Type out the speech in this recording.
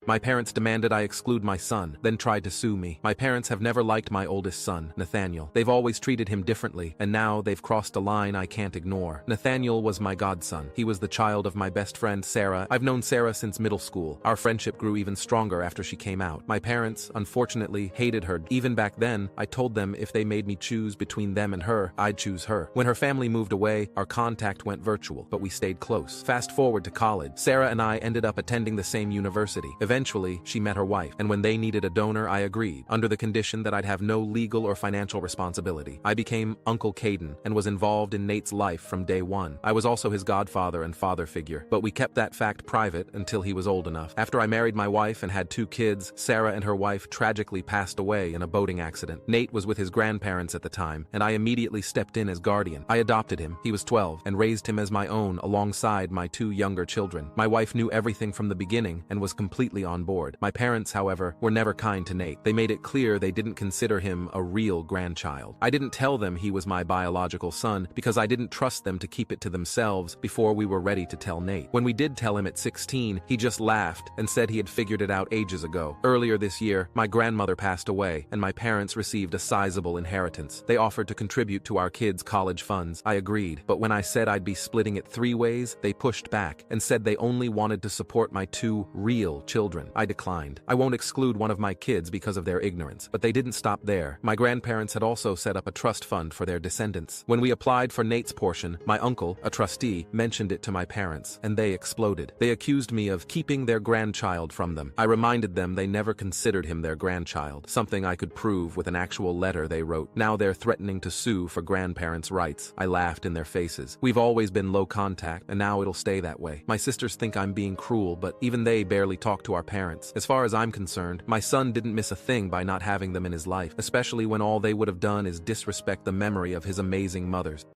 My parents demanded I exclude my son, then tried to sue me. My parents have never liked my oldest son, Nathaniel. They've always treated him differently, and now they've crossed a line I can't ignore. Nathaniel was my godson. He was the child of my best friend, Sarah. I've known Sarah since middle school. Our friendship grew even stronger after she came out. My parents, unfortunately, hated her. Even back then, I told them if they made me choose between them and her, I'd choose her. When her family moved away, our contact went virtual, but we stayed close. Fast forward to college. Sarah and I ended up attending the same university. Eventually, she met her wife, and when they needed a donor, I agreed, under the condition that I'd have no legal or financial responsibility. I became Uncle Caden, and was involved in Nate's life from day one. I was also his godfather and father figure, but we kept that fact private until he was old enough. After I married my wife and had 2 kids, Sarah and her wife tragically passed away in a boating accident. Nate was with his grandparents at the time, and I immediately stepped in as guardian. I adopted him, he was 12, and raised him as my own alongside my 2 younger children. My wife knew everything from the beginning and was completely on board. My parents, however, were never kind to Nate. They made it clear they didn't consider him a real grandchild. I didn't tell them he was my biological son because I didn't trust them to keep it to themselves before we were ready to tell Nate. When we did tell him at 16, he just laughed and said he had figured it out ages ago. Earlier this year, my grandmother passed away, and my parents received a sizable inheritance. They offered to contribute to our kids' college funds. I agreed, but when I said I'd be splitting it 3 ways, they pushed back and said they only wanted to support my 2 real children. I declined. I won't exclude one of my kids because of their ignorance, but they didn't stop there. My grandparents had also set up a trust fund for their descendants. When we applied for Nate's portion, my uncle, a trustee, mentioned it to my parents, and they exploded. They accused me of keeping their grandchild from them. I reminded them they never considered him their grandchild, something I could prove with an actual letter they wrote. Now they're threatening to sue for grandparents' rights. I laughed in their faces. We've always been low contact, and now it'll stay that way. My sisters think I'm being cruel, but even they barely talk to our parents. As far as I'm concerned, my son didn't miss a thing by not having them in his life, especially when all they would have done is disrespect the memory of his amazing mothers.